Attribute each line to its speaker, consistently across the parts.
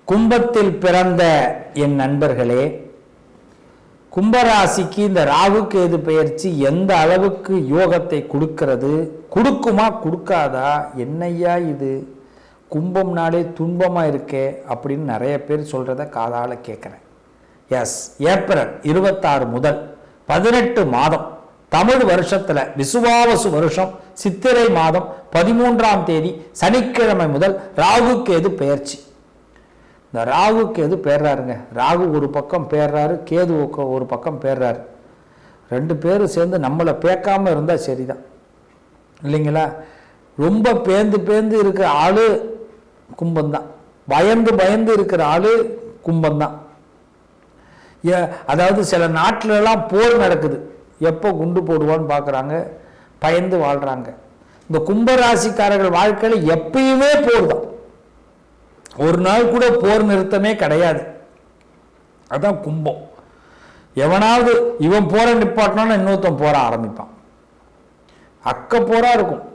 Speaker 1: கும்பத்தில் பிறந்த என் நண்பர்களே, கும்பராசிக்கு இந்த ராகு கேது பெயர்ச்சி எந்த அளவுக்கு யோகத்தை கொடுக்கிறது, கொடுக்குமா கொடுக்காதா, என்னையா இது கும்பம்னாலே துன்பமா இருக்கே அப்படின்னு நிறைய பேர் சொல்றத காதால கேட்குறேன். எஸ், ஏப்ரல் 26 முதல் 18 மாதம் தமிழ் வருஷத்துல விசுவாவசு வருஷம் சித்திரை மாதம் 13ஆம் தேதி சனிக்கிழமை முதல் ராகு கேது பெயர்ச்சி. இந்த ராகு கேது பேர்றாருங்க. ராகு ஒரு பக்கம் பேர்றாரு, கேது ஒரு பக்கம் பேர்றாரு. ரெண்டு பேரும் சேர்ந்து நம்மளை பேக்காம இருந்தா சரிதான் இல்லைங்களா? ரொம்ப பேந்து இருக்கிற ஆளு கும்பம்தான், பயந்து இருக்கிற ஆளு கும்பம்தான். அதாவது சில நாட்டிலெல்லாம் போர் நடக்குது, எப்போ குண்டு போடுவான்னு பார்க்குறாங்க, பயந்து வாழ்கிறாங்க. இந்த கும்பராசிக்காரர்கள் வாழ்க்கையில் எப்பயுமே போர் தான், ஒரு நாள் கூட போர் நிறுத்தமே கிடையாது. அதான் கும்பம். எவனாவது இவன் போற நிப்பாட்டினான்னு இன்னொருத்தன் போற ஆரம்பிப்பான். அக்க போரா இருக்கும்.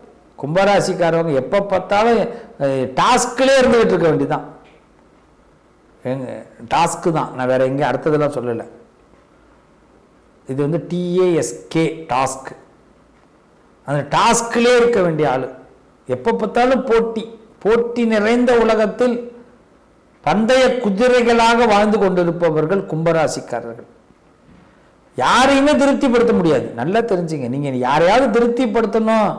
Speaker 1: கும்பராசிக்காரவங்க எப்போ பார்த்தாலும் டாஸ்க்லே இருந்துகிட்டு இருக்க வேண்டியதான். டாஸ்க்கு தான், நான் வேற எங்கே அடுத்ததெல்லாம் சொல்லலை. இது வந்து TASK டாஸ்க். அந்த டாஸ்க்லே இருக்க வேண்டிய ஆளு. எப்போ பார்த்தாலும் போட்டி நிறைந்த உலகத்தில் பந்தய குதிரைகளாக வாழ்ந்து கொண்டிருப்பவர்கள் கும்பராசிக்காரர்கள். யாரையுமே திருப்திப்படுத்த முடியாது. நல்லா தெரிஞ்சுங்க. நீங்க யாரையாவது திருப்திப்படுத்தணும்,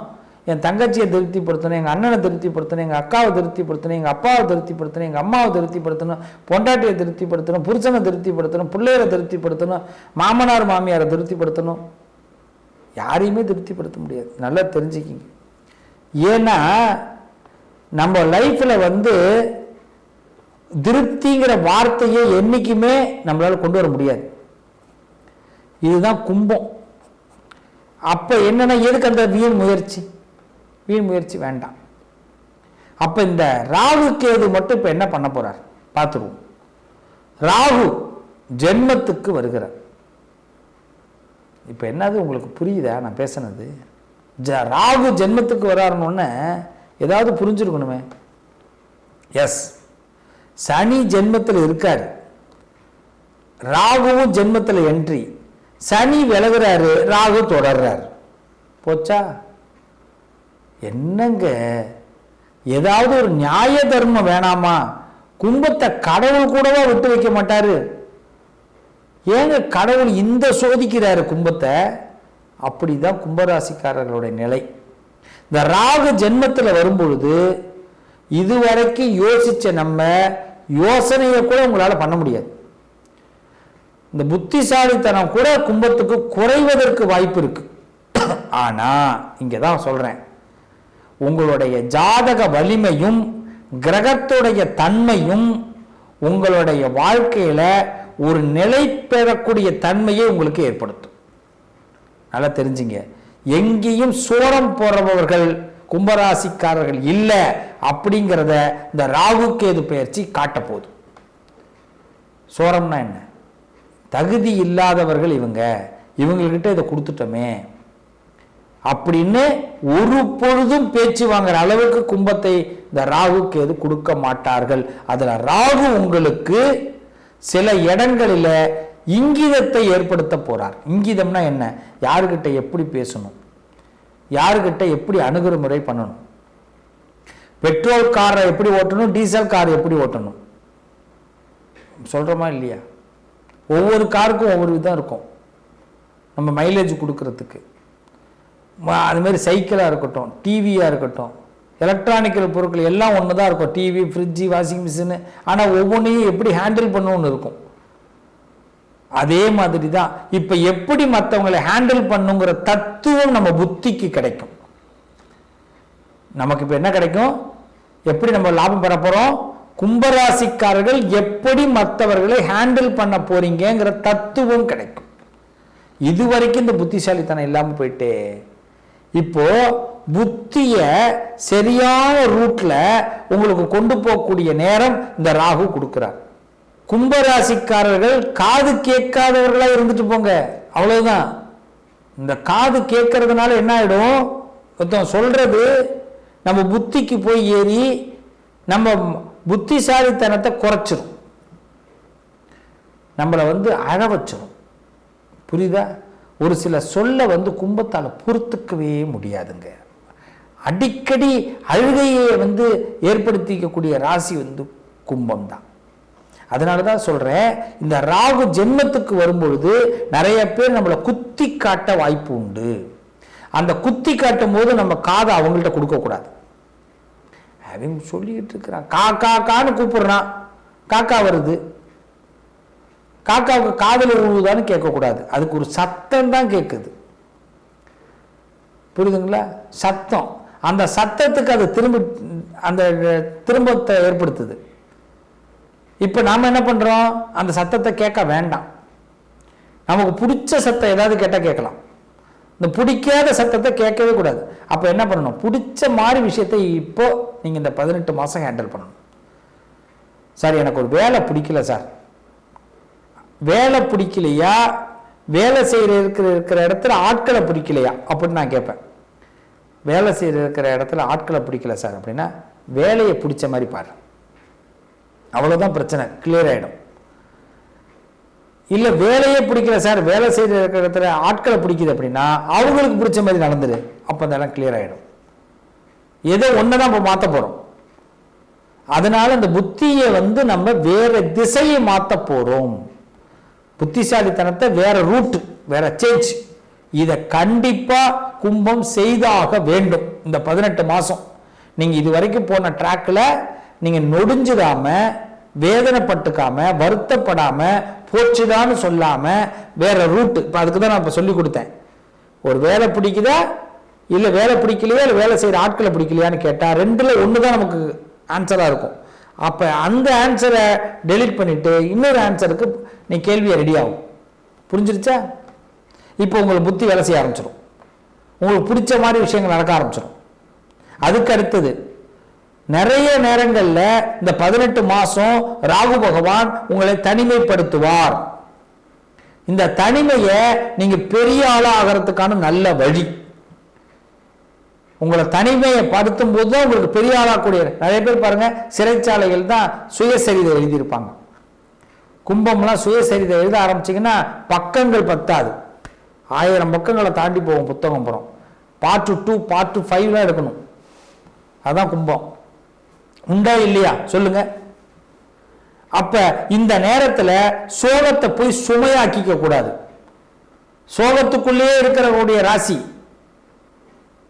Speaker 1: என் தங்கச்சியை திருப்திப்படுத்தணும், எங்கள் அண்ணனை திருப்திப்படுத்தணும், எங்கள் அக்காவை திருப்திப்படுத்தணும், எங்கள் அப்பாவை திருப்திப்படுத்தணும், எங்கள் அம்மாவை திருப்திப்படுத்தணும், பொண்டாட்டியை திருப்திப்படுத்தணும், புருஷனை திருப்திப்படுத்தணும், பிள்ளைகளை திருப்திப்படுத்தணும், மாமனார் மாமியாரை திருப்திப்படுத்தணும், யாரையுமே திருப்திப்படுத்த முடியாது. நல்லா தெரிஞ்சுக்கிங்க. ஏன்னா நம்ம லைஃப்ல வந்து திருப்திங்கிற வார்த்தையை என்னைக்குமே நம்மளால கொண்டு வர முடியாது. இதுதான் கும்பம். அப்ப என்னன்னா, எதுக்கு அந்த வீண் முயற்சி வேண்டாம். அப்ப இந்த ராகு கேது மட்டும் இப்ப என்ன பண்ண போறார் பார்த்துருவோம். ராகு ஜென்மத்துக்கு வருகிறார். இப்ப என்னது உங்களுக்கு புரியுதா நான் பேசுனது? ராகு ஜென்மத்துக்கு வராருன்னு ஏதாவது புரிஞ்சிருக்கணுமே. எஸ், சனி ஜென்மத்தில் இருக்காரு, ராகுவும் ஜென்மத்தில் என்ட்ரி. சனி விலகுறாரு, ராகு தொடர்றாரு. போச்சா? என்னங்க, ஏதாவது ஒரு நியாய தர்மம் வேணாமா? கும்பத்தை கடவுள் கூடவா விட்டு வைக்க மாட்டாரு? ஏங்க கடவுள் இந்த சோதிக்கிறாரு கும்பத்தை? அப்படிதான் கும்பராசிக்காரர்களுடைய நிலை. இந்த ராகு ஜென்மத்தில் வரும்பொழுது இதுவரைக்கும் யோசிச்ச நம்ம யோசனையை கூட உங்களால பண்ண முடியாது. இந்த புத்திசாலித்தனம் கூட கும்பத்துக்கு குறைவதற்கு வாய்ப்பு இருக்கு. ஆனா இங்கதான் சொல்றேன், உங்களுடைய ஜாதக வலிமையும் கிரகத்துடைய தன்மையும் உங்களுடைய வாழ்க்கையில ஒரு நிலை பெறக்கூடிய தன்மையை உங்களுக்கு ஏற்படுத்தும். நல்லா தெரிஞ்சுங்க. எங்கேயும் சோரம் போறவர்கள் கும்பராசிக்காரர்கள் இல்லை அப்படிங்கிறத இந்த ராகு கேது பெயர்ச்சி காட்ட போகுது. சோரம்னா என்ன? தகுதி இல்லாதவர்கள் இவங்ககிட்ட இதை கொடுத்துட்டோமே அப்படின்னு ஒரு பொழுதும் பேச்சு வாங்குற அளவுக்கு கும்பத்தை இந்த ராகு கேது கொடுக்க மாட்டார்கள். அதுல ராகு உங்களுக்கு சில இடங்களில இங்கிதத்தை ஏற்படுத்த போறார். இங்கிதம்னா என்ன? யாருக்கிட்ட எப்படி பேசணும், யாருக்கிட்ட எப்படி அணுகுமுறை பண்ணணும், பெட்ரோல் காரை எப்படி ஓட்டணும், டீசல் கார் எப்படி ஓட்டணும், சொல்றோமா இல்லையா? ஒவ்வொரு காருக்கும் ஒவ்வொரு விதம் இருக்கும் நம்ம மைலேஜ் கொடுக்கறதுக்கு. அது மாதிரி சைக்கிளாக இருக்கட்டும், டிவியாக இருக்கட்டும், எலக்ட்ரானிக்கல் பொருட்கள் எல்லாம் ஒன்று தான் இருக்கும். TV, fridge, washing machine. ஆனால் ஒவ்வொன்றையும் எப்படி ஹேண்டில் பண்ணணும்னு இருக்கும். அதே மாதிரி தான் இப்போ எப்படி மற்றவங்களை ஹேண்டில் பண்ணுங்கிற தத்துவம் நம்ம புத்திக்கு கிடைக்கும். நமக்கு இப்போ என்ன கிடைக்கும்? எப்படி நம்ம லாபம் பெற போகிறோம்? கும்பராசிக்காரர்கள் எப்படி மற்றவர்களை ஹேண்டில் பண்ண போறீங்கிற தத்துவம் கிடைக்கும். இதுவரைக்கும் இந்த புத்திசாலித்தனம் இல்லாமல் போயிட்டே இப்போ புத்திய சரியான ரூட்ல உங்களுக்கு கொண்டு போகக்கூடிய நேரம் இந்த ராகு கொடுக்கிறார். கும்பராசிக்காரர்கள் காது கேட்காதவர்களா இருந்துட்டு போங்க, அவ்வளவுதான். இந்த காது கேட்கறதுனால என்ன ஆயிடும்? சொல்றது நம்ம புத்திக்கு போய் ஏறி நம்ம புத்திசாலித்தனத்தை குறைச்சிரும், நம்மளை அழ வச்சிடும். புரியுதா? ஒரு சில சொல்ல கும்பத்தால் பொறுத்துக்கவே முடியாதுங்க. அடிக்கடி அழுகையை ஏற்படுத்திக்கக்கூடிய ராசி கும்பம் தான். அதனால தான் சொல்றேன், இந்த ராகு ஜென்மத்துக்கு வரும்பொழுது நிறைய பேர் நம்மளை குத்தி காட்ட வாய்ப்பு உண்டு. அந்த குத்தி காட்டும் போது நம்ம காதை அவங்கள்ட்ட கொடுக்க கூடாது. அவங்க சொல்லிட்டு இருக்கிறான், காக்கா கான்னு கூப்பிடுறான், காக்கா வருது, காக்காவுக்கு காதல் உழுவுதான்னு கேட்கக்கூடாது, அதுக்கு ஒரு சத்தம் தான் கேட்குது. புரியுதுங்களா? சத்தம், அந்த சத்தத்துக்கு அது அந்த திரும்பத்தை ஏற்படுத்துது. இப்போ நாம் என்ன பண்ணுறோம், அந்த சத்தத்தை கேட்க வேண்டாம், நமக்கு பிடிச்ச சத்தம் ஏதாவது கேட்டால் கேட்கலாம். இந்த பிடிக்காத சத்தத்தை கேட்கவே கூடாது. அப்போ என்ன பண்ணணும், பிடிச்ச மாதிரி விஷயத்தை இப்போ நீங்கள் இந்த 18 மாதம் ஹேண்டில் பண்ணணும். சார் எனக்கு ஒரு வேலை பிடிக்கல சார், வேலை பிடிக்கலையா, வேலை செய்கிற இருக்கிற இடத்துல ஆட்களை பிடிக்கலையா அப்படின்னு நான் கேட்பேன். வேலை செய்கிற இருக்கிற இடத்துல ஆட்களை பிடிக்கல சார் அப்படின்னா வேலையை பிடிச்ச மாதிரி பாரு, அவ்வளோதான் பிரச்சனை, கிளியர் ஆகிடும். இல்லை வேலையே பிடிக்கல சார், வேலை செய்கிற இருக்கிற இடத்துல ஆட்களை பிடிக்குது அப்படின்னா அவங்களுக்கு பிடிச்ச மாதிரி நடந்துடு, அப்போ அதெல்லாம் கிளியர் ஆகிடும். ஏதோ ஒன்று தான் இப்போ மாற்ற போகிறோம். அதனால இந்த புத்தியை நம்ம வேற திசையை மாற்ற போகிறோம். புத்திசாலித்தனத்தை வேற ரூட், வேற சேஞ்ச். இதை கண்டிப்பா கும்பம் செய்தாக வேண்டும். இந்த 18 மாசம் நீங்க இது வரைக்கும் போன ட்ராக்ல நீங்க நொடிஞ்சிடாம, வேதனைப்பட்டுக்காம, வருத்தப்படாம, போச்சுதான்னு சொல்லாம வேற ரூட். இப்ப அதுக்கு தான் நான் இப்ப சொல்லி கொடுத்தேன். ஒரு வேலை பிடிக்குதா இல்ல வேலை பிடிக்கலையா இல்ல வேலை செய்யற ஆட்களை பிடிக்கலையான்னு கேட்டா ரெண்டுல ஒண்ணுதான் நமக்கு ஆன்சரா இருக்கும். அப்ப அந்த ஆன்சரை டெலீட் பண்ணிட்டு இன்னொரு ஆன்சருக்கு நீ கேள்வியை ரெடி ஆகும். புரிஞ்சிருச்சா? இப்போ உங்களுக்கு புத்தி வேலை செய்ய ஆரம்பிச்சிடும், உங்களுக்கு பிடிச்ச மாதிரி விஷயங்கள் நடக்க ஆரம்பிச்சிடும். அதுக்கு அடுத்தது நிறைய நேரங்கள்ல இந்த 18 மாசம் ராகு பகவான் உங்களை தனிமைப்படுத்துவார். இந்த தனிமையை நீங்க பெரிய ஆளா ஆகிறதுக்கான நல்ல வழி. உங்களை தனிமையை படுத்தும் போது தான் உங்களுக்கு பெரிய ஆளாக்கூடிய. நிறைய பேர் பாருங்க, சிறைச்சாலைகள் தான் சுயசரிதை எழுதியிருப்பாங்க. கும்பம்லாம் சுயசரிதை எழுத ஆரம்பிச்சிங்கன்னா பக்கங்கள் பத்தாது, 1000 பக்கங்களை தாண்டி போகும் புத்தகம். அப்புறம் பார்ட் 2 பார்ட் 5 எடுக்கணும். அதான் கும்பம். உண்டா இல்லையா சொல்லுங்க? அப்ப இந்த நேரத்துல சோகத்தை போய் சுமையாக்கிக்க கூடாது. சோகத்துக்குள்ளே இருக்கிற ராசி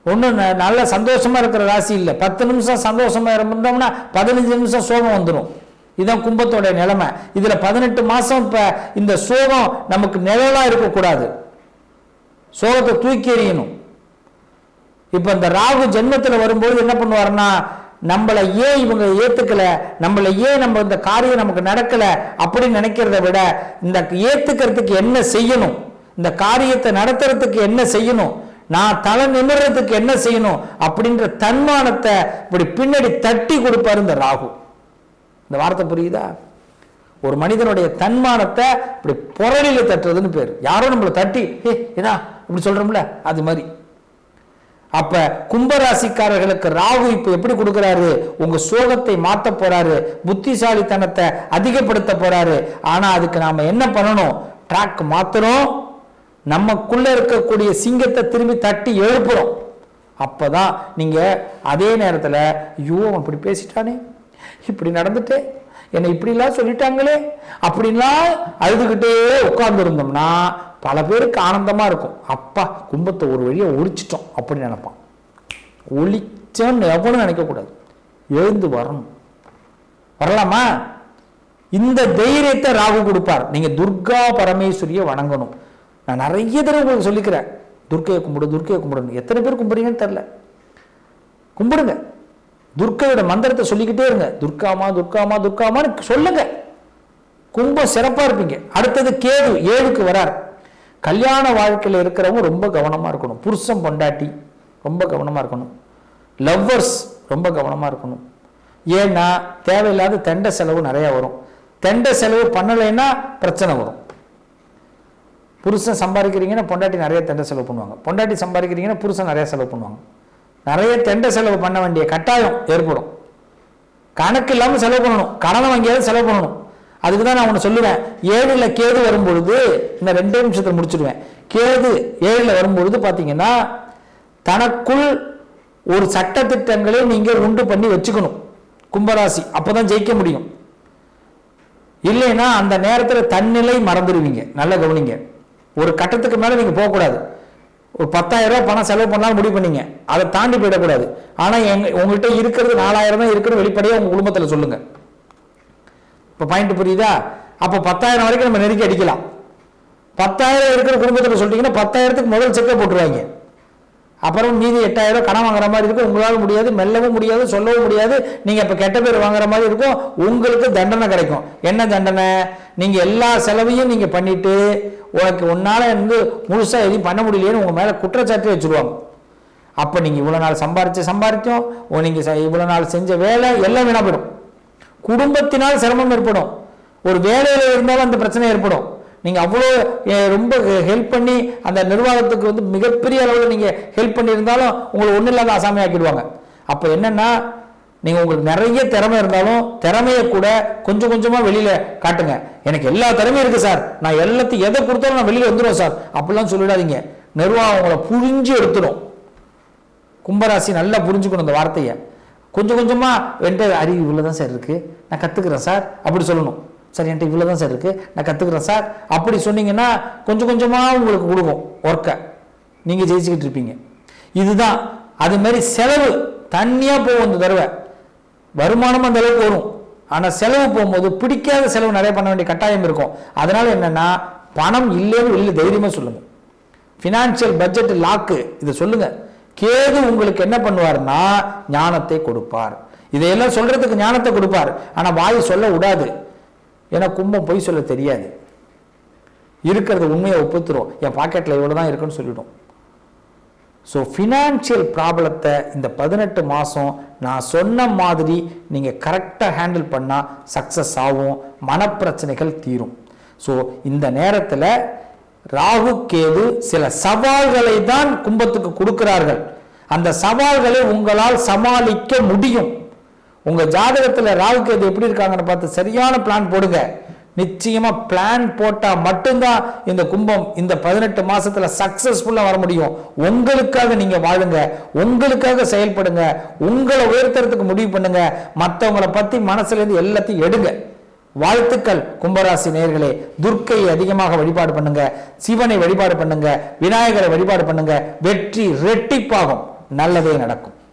Speaker 1: ஒன்றும் நல்ல சந்தோஷமா இருக்கிற ராசி இல்லை. 10 நிமிஷம் சந்தோஷமா இருந்தோம்னா 15 நிமிஷம் சோகம் வந்துடும். இதுதான் கும்பத்தோட நிலைமை. இதுல 18 மாசம் இப்ப இந்த சோகம் நமக்கு நிழலா இருக்கக்கூடாது, சோகத்தை தூக்கி எறியணும். இப்ப இந்த ராகு ஜென்மத்தில் வரும்போது என்ன பண்ணுவாருன்னா, நம்மளை ஏன் இவங்க ஏத்துக்கல, நம்மளை ஏன் நம்ம இந்த காரியம் நமக்கு நடக்கல அப்படின்னு நினைக்கிறத விட இந்த ஏத்துக்கிறதுக்கு என்ன செய்யணும், இந்த காரியத்தை நடத்துறதுக்கு என்ன செய்யணும், நான் தலை நிமிர்றதுக்கு என்ன செய்யணும் அப்படின்ற தன்மானத்தை இப்படி பின்னாடி தட்டி கொடுப்பாரு இந்த ராகு. இந்த வார்த்தை புரியுதா? ஒரு மனிதனுடைய தன்மானத்தை இப்படி புரளில தட்டுறதுன்னு பேர். யாரோ நம்மளை தட்டி ஏதா இப்படி சொல்றோம்ல, அது மாதிரி. அப்ப கும்பராசிக்காரர்களுக்கு ராகு இப்ப எப்படி கொடுக்கிறாரு, உங்க சோகத்தை மாத்த போறாரு, புத்திசாலித்தனத்தை அதிகப்படுத்த போறாரு. ஆனா அதுக்கு நாம என்ன பண்ணணும், ட்ராக் மாத்தணும், நமக்குள்ள இருக்கக்கூடிய சிங்கத்தை திரும்பி தட்டி எழுப்புறோம். அப்பதான் நீங்க அதே நேரத்துல ஐயோ அப்படி பேசிட்டானே, இப்படி நடந்துட்டே, என்னை இப்படிலாம் சொல்லிட்டாங்களே அப்படின்லாம் அழுதுகிட்டே உட்கார்ந்து இருந்தோம்னா பல பேருக்கு ஆனந்தமா இருக்கும். அப்பா கும்பத்தை ஒரு வழியை ஒழிச்சிட்டோம் அப்படின்னு நினைப்பான். ஒழிச்சோன்னு எவனும் நினைக்க கூடாது, எழுந்து வரணும். வரலாமா? இந்த தைரியத்தை ராகு கொடுப்பார். நீங்க துர்கா பரமேஸ்வரியை வணங்கணும். நான் நிறைய தடவை உங்களுக்கு சொல்லிக்கிறேன், துர்க்கையை கும்பிடு, துர்க்கையை கும்பிடணும். எத்தனை பேர் கும்பிடுறீங்கன்னு தெரியல, கும்பிடுங்க. துர்க்கையோட மந்திரத்தை சொல்லிக்கிட்டே இருங்க, துர்காமா துர்காமா துர்காமான்னு சொல்லுங்க. கும்பம் சிறப்பா இருப்பீங்க. அடுத்தது கேது 7க்கு வரார். கல்யாண வாழ்க்கையில் இருக்கிறவங்க ரொம்ப கவனமா இருக்கணும். புருஷன் பொண்டாட்டி ரொம்ப கவனமா இருக்கணும். லவ்வர்ஸ் ரொம்ப கவனமா இருக்கணும். ஏன்னா தேவையில்லாத தெண்ட செலவு நிறைய வரும். தெண்ட செலவு பண்ணலைன்னா பிரச்சனை வரும். புருஷன் சம்பாதிக்கிறீங்கன்னா பொண்டாட்டி நிறைய தெண்ட செலவு பண்ணுவாங்க, பொண்டாட்டி சம்பாதிக்கிறீங்கன்னா புருஷன் நிறைய செலவு பண்ணுவாங்க. நிறைய தெண்ட செலவு பண்ண வேண்டிய கட்டாயம் ஏற்படும். கணக்கு இல்லாமல் செலவு பண்ணணும், கடனை வாங்கியாவது செலவு பண்ணணும். அதுக்கு தான் நான் ஒன்று சொல்லுவேன், 7ல் கேது வரும்பொழுது, இந்த 2 நிமிஷத்தில் முடிச்சிடுவேன், கேது 7ல் வரும்பொழுது பார்த்தீங்கன்னா தனக்குள் ஒரு சட்டத்திட்டங்களை நீங்கள் உண்டு பண்ணி வச்சுக்கணும் கும்பராசி, அப்போதான் ஜெயிக்க முடியும். இல்லைன்னா அந்த நேரத்தில் தன்னிலை மறந்துடுவீங்க. நல்ல கவனிங்க, ஒரு கட்டத்துக்கு மேலே நீங்கள் போகக்கூடாது. ஒரு 10,000 ரூபாய் பணம் செலவு பண்ணாலும் முடிவு பண்ணீங்க, அதை தாண்டி போயிடக்கூடாது. ஆனால் உங்கள்கிட்ட இருக்கிறது 4,000 தான் இருக்குன்னு வெளிப்படையாக உங்கள் குடும்பத்தில் சொல்லுங்கள். இப்போ பாயிண்ட் புரியுதா? அப்போ 10,000 வரைக்கும் நம்ம நெருக்கி அடிக்கலாம். 10,000 இருக்கிற குடும்பத்தில் சொல்லிட்டீங்கன்னா 10,000க்கு முதல் செக்கை போட்டுருவாங்க. அப்புறம் மீதி 8,000 கடன் வாங்குற மாதிரி இருக்கும். உங்களால் முடியாது, மெல்லவும் முடியாது, சொல்லவும் முடியாது. நீங்கள் இப்போ கெட்ட பேர் வாங்குற மாதிரி இருக்கும். உங்களுக்கு தண்டனை கிடைக்கும். என்ன தண்டனை? நீங்கள் எல்லா செலவையும் நீங்கள் பண்ணிட்டு உனக்கு உன்னால் முழுசாக எதையும் பண்ண முடியலையேன்னு உங்கள் மேலே குற்றச்சாட்டு வச்சுருவாங்க. அப்போ நீங்கள் இவ்வளோ நாள் சம்பாரித்தோம், நீங்கள் இவ்வளோ நாள் செஞ்ச வேலை எல்லாம் வீணாக போயிடும். குடும்பத்தினால் சிரமம் ஏற்படும். ஒரு வேலையில் இருந்தாலும் அந்த பிரச்சனை ஏற்படும். நீங்கள் அவ்வளோ ரொம்ப ஹெல்ப் பண்ணி அந்த நிர்வாகத்துக்கு மிகப்பெரிய அளவில் நீங்கள் ஹெல்ப் பண்ணியிருந்தாலும் உங்களை ஒன்றும் இல்லாத ஆசாமி ஆக்கிடுவாங்க. அப்போ என்னென்னா, நீங்கள் உங்களுக்கு நிறைய திறமை இருந்தாலும் திறமையை கூட கொஞ்சம் கொஞ்சமாக வெளியில் காட்டுங்க. எனக்கு எல்லா திறமையும் இருக்குது சார், நான் எல்லாத்தையும் எதை கொடுத்தாலும் நான் வெளியில் வந்துடுவேன் சார் அப்படிலாம் சொல்லிடாதீங்க. நிர்வாகம் உங்களை புரிஞ்சு எடுத்துடும். கும்பராசி நல்லா புரிஞ்சுக்கணும் இந்த வார்த்தையை. கொஞ்சம் கொஞ்சமாக என்கிட்ட அறிவு இவ்வளோ தான் சார் இருக்குது, நான் கற்றுக்குறேன் சார் அப்படி சொல்லணும். சார் என்கிட்ட இவ்வளோ தான் சார் இருக்குது, நான் கற்றுக்குறேன் சார் அப்படி சொன்னீங்கன்னா கொஞ்சம் கொஞ்சமாக உங்களுக்கு கொடுக்கும் ஒர்க்கை, நீங்கள் ஜெயிச்சுக்கிட்டு இருப்பீங்க. இதுதான். அதுமாரி செலவு தனியாக போகும். இந்த தடவை வருமானம் அந்த அளவுக்கு வரும், ஆனால் செலவு போகும்போது பிடிக்காத செலவு நிறைய பண்ண வேண்டிய கட்டாயம் இருக்கும். அதனால் என்னென்னா, பணம் இல்லைன்னு வெளியே தைரியமாக சொல்லுங்கள். ஃபினான்ஷியல் பட்ஜெட் லாக்கு இதை சொல்லுங்கள். கேது உங்களுக்கு என்ன பண்ணுவார்னா ஞானத்தை கொடுப்பார். இதையெல்லாம் சொல்றதுக்கு ஞானத்தை கொடுப்பார், ஆனால் வாய் சொல்ல விடாது. ஏன்னா கும்பம் பொய் சொல்ல தெரியாது. இருக்கிறது உண்மையை ஒப்புத்துரும். என் பாக்கெட்டில் இவ்வளோ தான் இருக்குன்னு சொல்லிடும். ஸோ ஃபினான்ஷியல் ப்ராப்ளத்தை இந்த 18 மாதம் நான் சொன்ன மாதிரி நீங்கள் கரெக்டாக ஹேண்டில் பண்ணால் சக்ஸஸ் ஆகும், மனப்பிரச்சனைகள் தீரும். ஸோ இந்த நேரத்தில் ராகு கேது சில சவால்களை தான் கும்பத்துக்கு கொடுக்கிறார்கள். அந்த சவால்களை உங்களால் சமாளிக்க முடியும். உங்க ஜாதகத்தில் ராகு கேது எப்படி இருக்காங்கன்னு பார்த்து சரியான பிளான் போடுங்க. நிச்சயமா பிளான் போட்டா மட்டும்தான் இந்த கும்பம் இந்த 18 மாசத்துல சக்சஸ்ஃபுல்லா வர முடியும். உங்களுக்காக நீங்க வாழுங்க, உங்களுக்காக செயல்படுங்க, உங்களை உயர்த்துறதுக்கு முடிவு பண்ணுங்க. மற்றவங்களை பத்தி மனசுல இருந்து எல்லாத்தையும் எடுங்க. வாழ்த்துக்கள் கும்பராசி நேயர்களே. துர்க்கையை அதிகமாக வழிபாடு பண்ணுங்க, சிவனை வழிபாடு பண்ணுங்க, விநாயகரை வழிபாடு பண்ணுங்க. வெற்றி ரெட்டிப்பாகும், நல்லதே நடக்கும்.